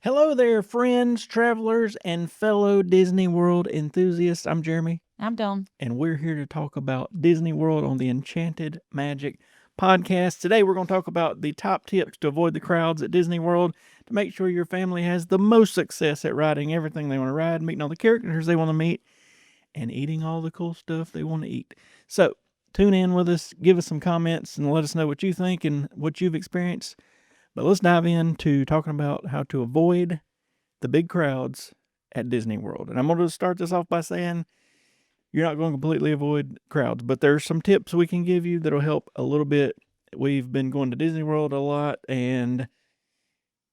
Hello there, friends, travelers, and fellow Disney World enthusiasts. I'm Jeremy, I'm done. and we're here to talk about Disney World on the Enchanted Magic podcast. Today, we're going to talk about the top tips to avoid the crowds at Disney World to make sure your family has the most success at riding everything they want to ride, meeting all the characters they want to meet, and eating all the cool stuff they want to eat. So, tune in with us, give us some comments, and let us know what you think and what you've experienced. But let's dive into talking about how to avoid the big crowds at Disney World. And I'm going to start this off by saying you're not going to completely avoid crowds, but there's some tips we can give you that'll help a little bit. We've been going to Disney World a lot, and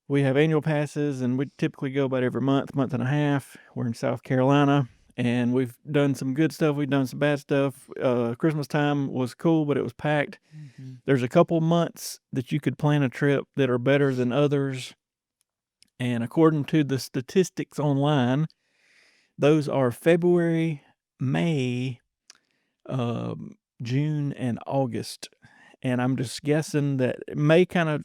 we have annual passes, and we typically go about every month and a half. We're in South Carolina, and we've done some good stuff. We've done some bad stuff. Christmas time was cool, but it was packed. There's a couple months that you could plan a trip that are better than others. And according to the statistics online, those are February, May, June, and August. And I'm just guessing that May kind of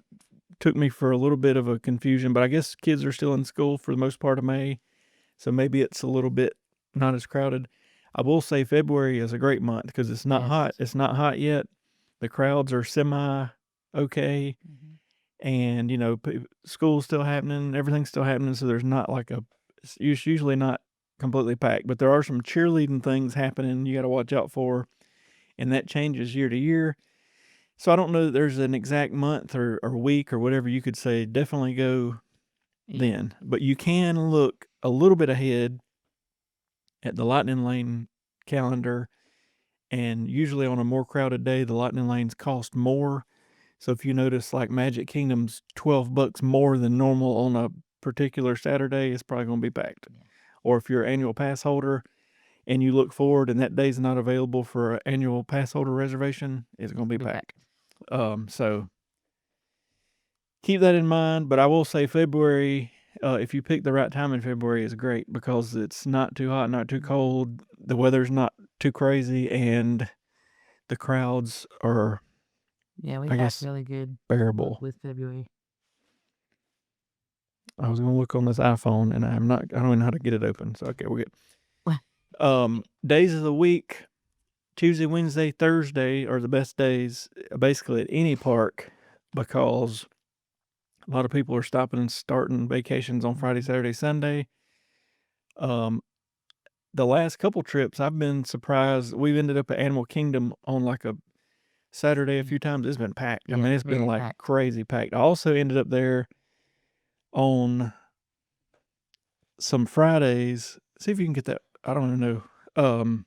took me for a little bit of a confusion, but I guess kids are still in school for the most part of May. So maybe it's a little bit not as crowded. I will say February is a great month because it's not hot. It's not hot yet. The crowds are semi okay. And, school's still happening. Everything's still happening. So there's not like it's usually not completely packed, but there are some cheerleading things happening you got to watch out for. And that changes year to year. So I don't know that there's an exact month or week or whatever you could say definitely go then. But you can look a little bit ahead at the Lightning Lane calendar. And usually on a more crowded day, the Lightning Lanes cost more. So if you notice, like Magic Kingdom's $12 more than normal on a particular Saturday, it's probably going to be packed. Yeah. Or if you're an annual pass holder and you look forward and that day's not available for an annual pass holder reservation, it's going to be packed. So keep that in mind. But I will say February, if you pick the right time in February, is great because it's not too hot, not too cold. The weather's not too crazy, and the crowds are, we I guess, really good bearable with February. I was going to look on this iPhone, and I don't even know how to get it open. So, okay, we're good. Days of the week, Tuesday, Wednesday, Thursday are the best days, basically at any park, because a lot of people are stopping and starting vacations on Friday, Saturday, Sunday. The last couple trips, I've been surprised. We've ended up at Animal Kingdom on like a Saturday a few times. It's been packed. I mean, it's been like packed. Crazy packed. I also ended up there on some Fridays. See if you can get that. I don't even know.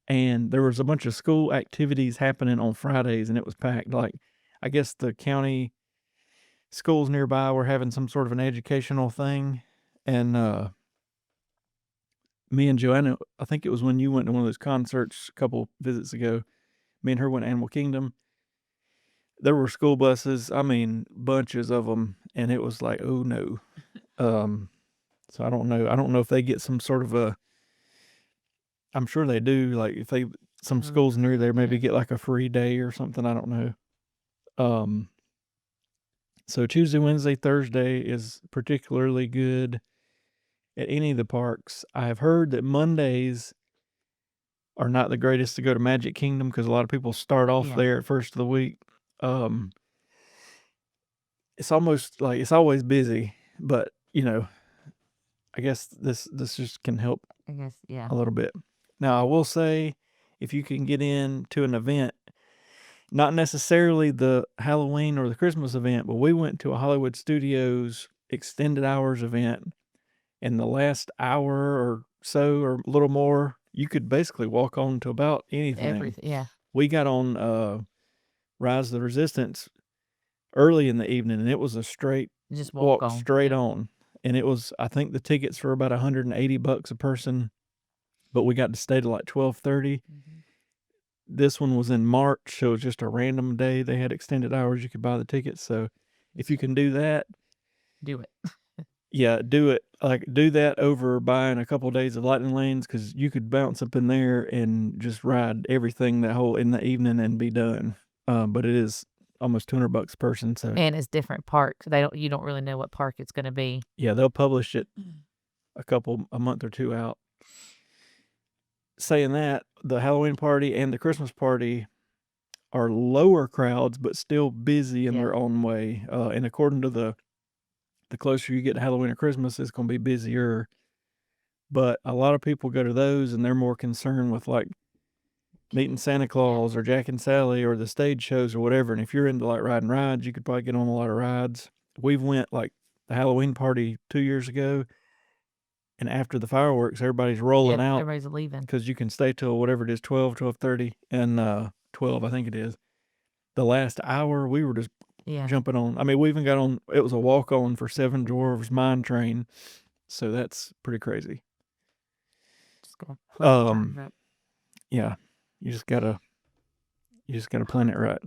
And there was a bunch of school activities happening on Fridays, and it was packed. Like, I guess the county schools nearby were having some sort of an educational thing, and me and Joanna, I think it was when you went to one of those concerts a couple visits ago. Me and her went to Animal Kingdom. There were school buses. I mean, bunches of them, and it was like, oh no. So I don't know. I don't know if they get some sort of a. I'm sure they do. Like if some schools near there maybe get like a free day or something. I don't know. So Tuesday, Wednesday, Thursday is particularly good at any of the parks. I've heard that Mondays are not the greatest to go to Magic Kingdom because a lot of people start off there at first of the week. It's almost like it's always busy, but I guess this just can help. I guess, yeah. A little bit. Now I will say, if you can get into an event, not necessarily the Halloween or the Christmas event, but we went to a Hollywood Studios extended hours event. In the last hour or so, or a little more, you could basically walk on to about anything. Everything, yeah. We got on Rise of the Resistance early in the evening, and it was a straight just walk straight on. And it was, I think the tickets were about $180 a person, but we got to stay till like 12:30. This one was in March, so it was just a random day. They had extended hours. You could buy the tickets. So if you can do that, do it. Yeah, do it. Like, do that over buying a couple of days of Lightning Lanes because you could bounce up in there and just ride everything in the evening and be done. But it is almost $200 a person. So And it's different parks. You don't really know what park it's going to be. yeah, they'll publish it a month or two out. Saying that, the Halloween party and the Christmas party are lower crowds, but still busy in their own way. And according to the closer you get to Halloween or Christmas, it's going to be busier. But a lot of people go to those, and they're more concerned with like meeting Santa Claus or Jack and Sally or the stage shows or whatever. And if you're into like riding rides, you could probably get on a lot of rides. We've went like the Halloween party 2 years ago, and after the fireworks, everybody's rolling out. Everybody's leaving. Because you can stay till whatever it is, 12, 12:30, and 12, I think it is. The last hour, we were just jumping on. I mean, we even got on, it was a walk-on for Seven Dwarfs Mine Train. So that's pretty crazy. Yeah. You just gotta plan it right.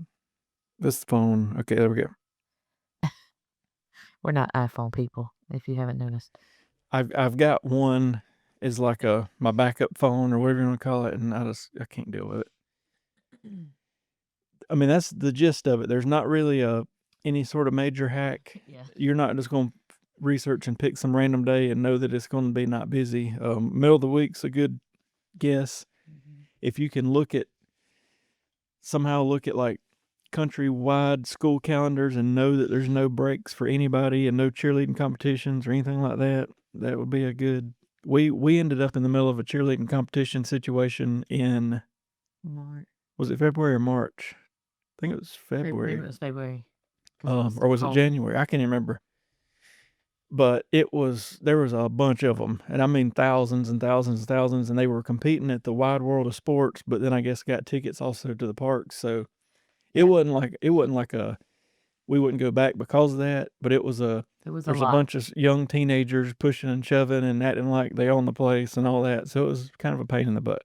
This phone, okay, there we go. We're not iPhone people, if you haven't noticed. I've got one is like my backup phone or whatever you want to call it, and I can't deal with it. I mean, that's the gist of it. There's not really any sort of major hack. Yeah. You're not just going to research and pick some random day and know that it's going to be not busy. Middle of the week's a good guess. Mm-hmm. If you can somehow look at like countrywide school calendars and know that there's no breaks for anybody and no cheerleading competitions or anything like that, that would be a good. We ended up in the middle of a cheerleading competition situation in March. Was it February or March? I think it was February. It was February. Or was it January? I can't remember. But there was a bunch of them, and I mean thousands and thousands and thousands, and they were competing at the wide world of sports, but then I guess got tickets also to the parks. So it wasn't like we wouldn't go back because of that, but there's a bunch of young teenagers pushing and shoving and acting like they own the place and all that. So it was kind of a pain in the butt.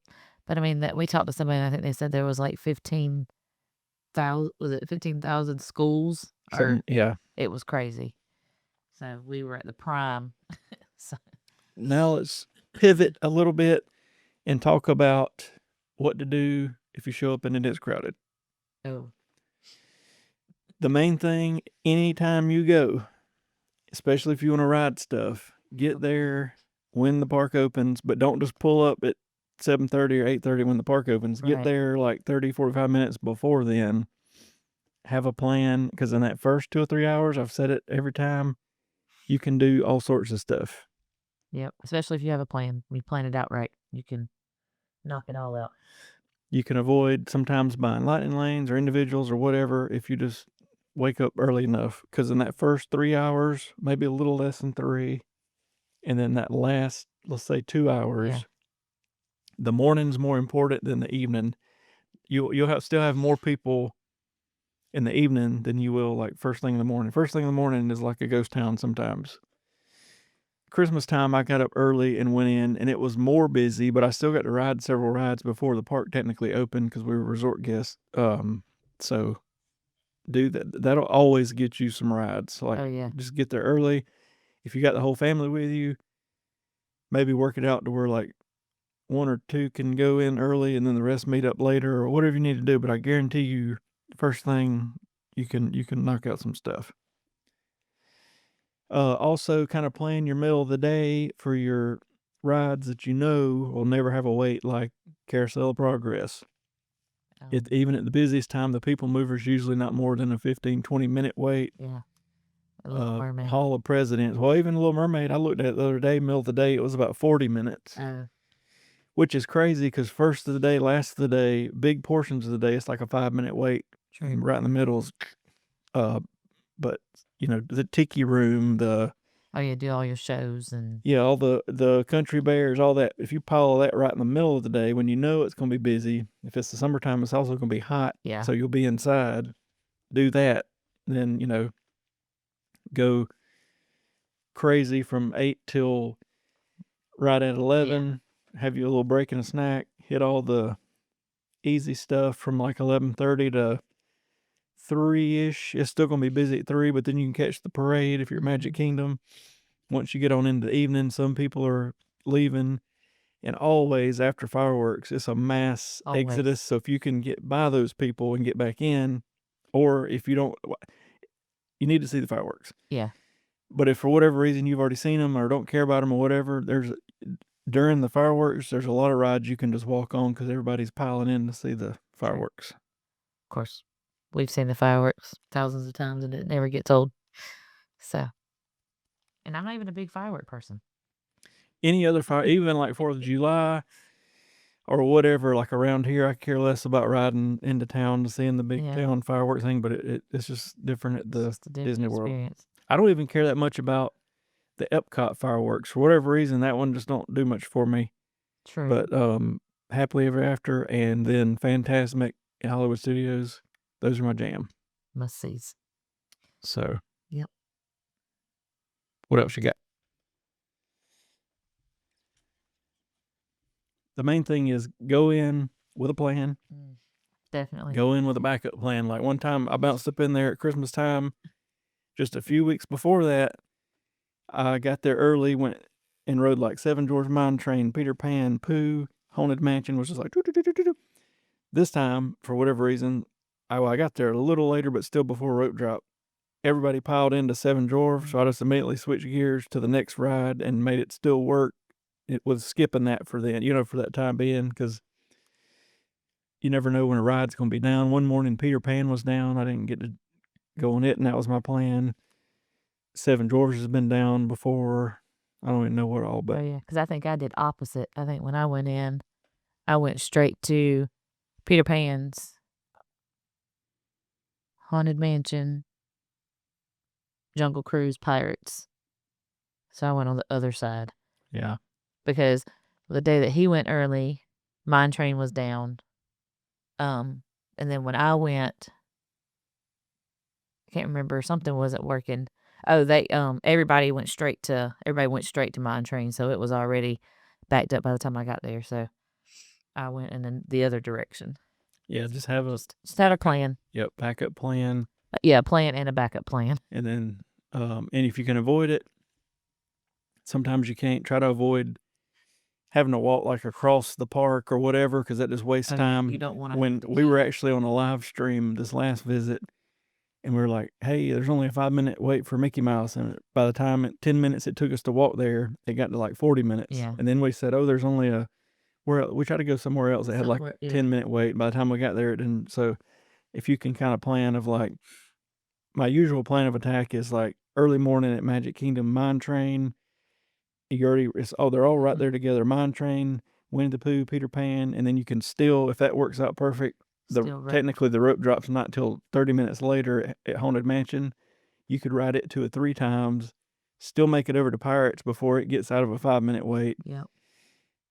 But I mean, we talked to somebody, and I think they said there was like 15,000. Was it 15,000 schools? Yeah, it was crazy. So we were at the prime. Now let's pivot a little bit and talk about what to do if you show up and it is crowded. Oh. The main thing, anytime you go, especially if you want to ride stuff, get there when the park opens, but don't just pull up at 7:30 or 8:30 when the park opens. Get there like 30, 45 minutes before then. Have a plan, because in that first 2 or 3 hours, I've said it every time, you can do all sorts of stuff. Yep, especially if you have a plan. You plan it out right, you can knock it all out. You can avoid sometimes buying lightning lanes or individuals or whatever if you just wake up early enough, because in that first 3 hours, maybe a little less than 3, and then that last, let's say 2 hours, the morning's more important than the evening. You'll still have more people in the evening than you will like first thing in the morning. First thing in the morning is like a ghost town sometimes. Christmas time, I got up early and went in, and it was more busy, but I still got to ride several rides before the park technically opened because we were resort guests. So do that. That'll always get you some rides. Like, just get there early. If you got the whole family with you, maybe work it out to where like 1 or 2 can go in early and then the rest meet up later or whatever you need to do. But I guarantee you, first thing, you can knock out some stuff. Also, kind of plan your middle of the day for your rides that you know will never have a wait, like Carousel of Progress. Even at the busiest time, the People Mover's usually not more than a 15, 20-minute wait. Yeah. Little Mermaid. Hall of Presidents. Well, even Little Mermaid, I looked at it the other day, middle of the day, it was about 40 minutes. Which is crazy, because first of the day, last of the day, big portions of the day, it's like a 5-minute wait. True. Right in the middle's, but the Tiki Room, do all your shows and all the Country Bears, all that. If you pile all that right in the middle of the day when you know it's going to be busy, if it's the summertime, it's also going to be hot. Yeah. So you'll be inside. Do that, then go crazy from 8 till right at 11. Yeah. Have you a little break and a snack. Hit all the easy stuff from like 11:30 to 3-ish. It's still going to be busy at 3, but then you can catch the parade if you're Magic Kingdom. Once you get on into the evening, some people are leaving. And always after fireworks, it's a mass exodus. So if you can get by those people and get back in, Or if you don't, you need to see the fireworks. Yeah. But if for whatever reason you've already seen them or don't care about them or whatever, during the fireworks, there's a lot of rides you can just walk on because everybody's piling in to see the fireworks. Of course, we've seen the fireworks thousands of times and it never gets old. So, and I'm not even a big firework person. Any other fire, even like 4th of July or whatever, like around here, I care less about riding into town to seeing the big town fireworks thing, but it's just different at the Disney World. I don't even care that much about the Epcot fireworks. For whatever reason, that one just don't do much for me. True. But Happily Ever After and then Fantasmic at Hollywood Studios, those are my jam. Must-sees. So. Yep. What else you got? The main thing is go in with a plan. Definitely. Go in with a backup plan. Like one time I bounced up in there at Christmas time. Just a few weeks before that, I got there early, went and rode like Seven Dwarfs Mine Train, Peter Pan, Pooh, Haunted Mansion was just like doo-doo-doo-doo-doo. This time, for whatever reason, I got there a little later, but still before rope drop. Everybody piled into Seven Dwarfs, so I just immediately switched gears to the next ride and made it still work. It was skipping that for then, for that time being, because you never know when a ride's going to be down. One morning, Peter Pan was down. I didn't get to go on it, and that was my plan. Seven Dwarfs has been down before. I don't even know what all, but. Oh, yeah, because I think I did opposite. I think when I went in, I went straight to Peter Pan's, Haunted Mansion, Jungle Cruise, Pirates. So I went on the other side. Yeah. Because the day that he went early, Mine Train was down. And then when I went, I can't remember, something wasn't working. Oh, everybody went straight to Mine Train, so it was already backed up by the time I got there. So I went in the other direction. Yeah, just have a plan. Yep, backup plan. Yeah, plan and a backup plan. And then, and if you can avoid it, sometimes you can't. Try to avoid having to walk like across the park or whatever, because that just wastes time. You don't want to. When we were actually on a live stream this last visit, and we were like, hey, there's only a 5-minute wait for Mickey Mouse. And by the time 10 minutes it took us to walk there, it got to like 40 minutes. Yeah. And then we said, oh, there's only we tried to go somewhere else that had like a 10-minute wait. By the time we got there, it didn't. So if you can kind of plan of like, my usual plan of attack is like early morning at Magic Kingdom, Mine Train. They're all right there together. Mine Train, Winnie the Pooh, Peter Pan, and then you can still, if that works out perfect, technically the rope drop's not until 30 minutes later at Haunted Mansion. You could ride it to it 3 times, still make it over to Pirates before it gets out of a 5-minute wait. Yep.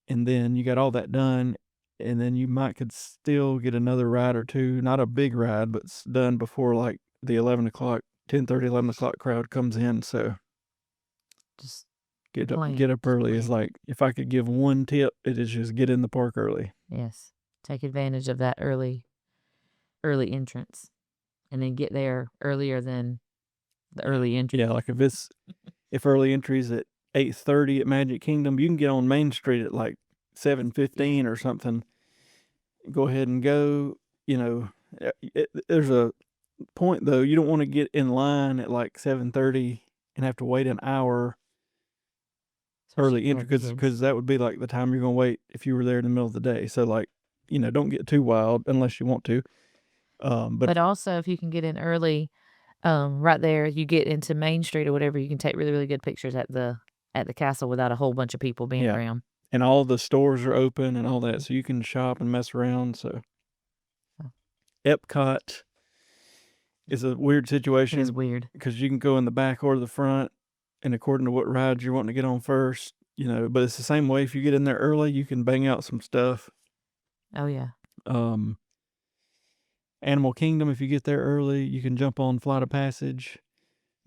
And then you got all that done, and then you could still get another ride or two, not a big ride, but it's done before like the 11 o'clock, 10:30, 11 o'clock crowd comes in. So just get up early. It's like, if I could give one tip, it is just get in the park early. Yes. Take advantage of that early entrance, and then get there earlier than the early entry. Yeah, like if early entry's at 8:30 at Magic Kingdom, you can get on Main Street at like 7:15 or something. Go ahead and go. There's a point though. You don't want to get in line at like 7:30 and have to wait an hour. Early entry, because that would be like the time you're gonna wait if you were there in the middle of the day. So like, don't get too wild unless you want to. But also, if you can get in early, right there, you get into Main Street or whatever, you can take really, really good pictures at the castle without a whole bunch of people being around. And all the stores are open and all that, so you can shop and mess around. So Epcot is a weird situation. It is weird because you can go in the back or the front, and according to what rides you're wanting to get on first, but it's the same way. If you get in there early, you can bang out some stuff. Oh yeah. Animal Kingdom, if you get there early, you can jump on Flight of Passage,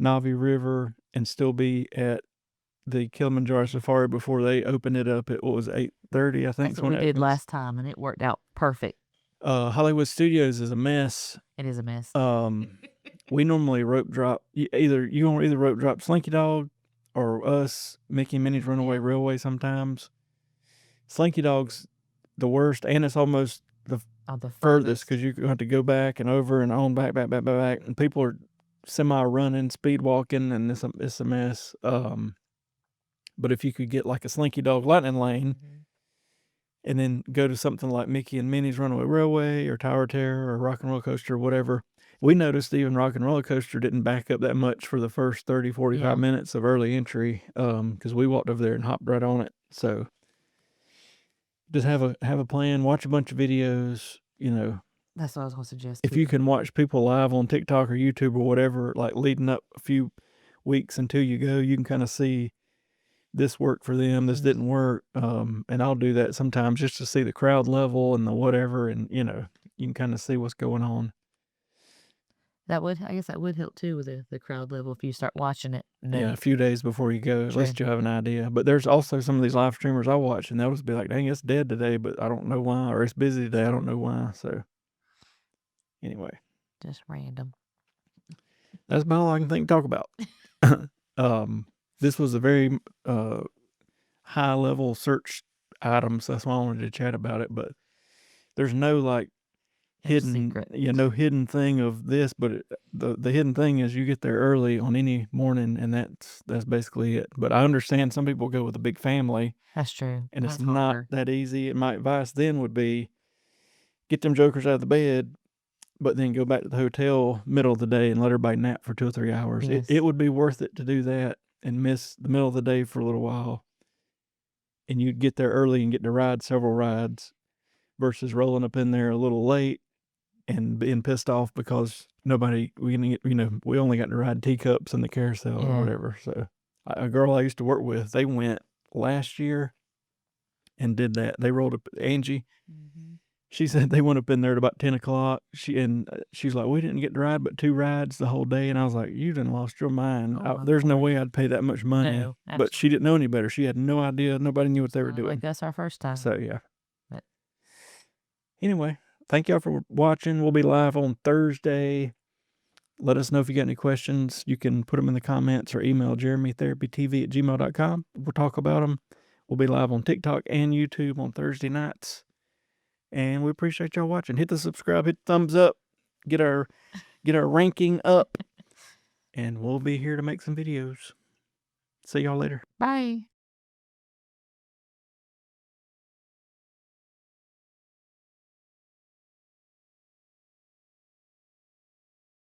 Navi River, and still be at the Kilimanjaro Safari before they open it up at, what was it, 8:30, I think. That's what we did last time, and it worked out perfect. Hollywood Studios is a mess. It is a mess. We normally rope drop. You want to either rope drop Slinky Dog or us, Mickey and Minnie's Runaway Railway sometimes. Slinky Dog's the worst, and it's almost Oh, the furthest furthest. because you have to go back and over and on, back, and people are semi-running, speed walking, and it's a mess. But if you could get like a Slinky Dog Lightning Lane and then go to something like Mickey and Minnie's Runaway Railway or Tower Terror or Rock and Roller Coaster or whatever, we noticed even Rock and Roller Coaster didn't back up that much for the first 30, 45 Yeah. minutes of early entry, because we walked over there and hopped right on it. So just have a plan, watch a bunch of videos, That's what I was gonna suggest if too. you can watch people live on TikTok or YouTube or whatever, like leading up a few weeks until you go, you can kind of see this worked for them, this didn't work. And I'll do that sometimes just to see the crowd level and the whatever, and you can kind of see what's going on. I guess that would help too with the crowd level if you start watching it. Yeah, a few days before you go, at True. least you have an idea. But there's also some of these live streamers I watch, and they'll just be like, "Dang, it's dead today, but I don't know why," or "It's busy today, I don't know why." So anyway, just random. That's about all I can think to talk about. This was a very high level search item, so that's why I wanted to chat about it. But there's no like hidden, secret. no hidden thing of this. But the hidden thing is you get there early on any morning, and that's basically it. But I understand some people go with a big family. That's true. And it's That's not harder. that easy. And my advice then would be get them jokers out of the bed, but then go back to the hotel middle of the day and let everybody nap for 2 or 3 hours. Yes. It would be worth it to do that and miss the middle of the day for a little while. And you'd get there early and get to ride several rides versus rolling up in there a little late and being pissed off because we only got to ride teacups and the carousel or whatever. So a girl I used to work with, they went last year and did that. They rolled up, Angie. She said they went up in there at about 10 o'clock. She's like, we didn't get to ride but 2 rides the whole day. And I was like, you done lost your mind. There's no way I'd pay that much money. No, but she didn't know any better. She had no idea. Nobody knew what they were doing. Like that's our first time. So, yeah. But anyway, thank y'all for watching. We'll be live on Thursday. Let us know if you got any questions. You can put them in the comments or email jeremytherapytv@gmail.com. We'll talk about them. We'll be live on TikTok and YouTube on Thursday nights. And we appreciate y'all watching. Hit the subscribe, hit the thumbs up, get our ranking up, and we'll be here to make some videos. See y'all later. Bye.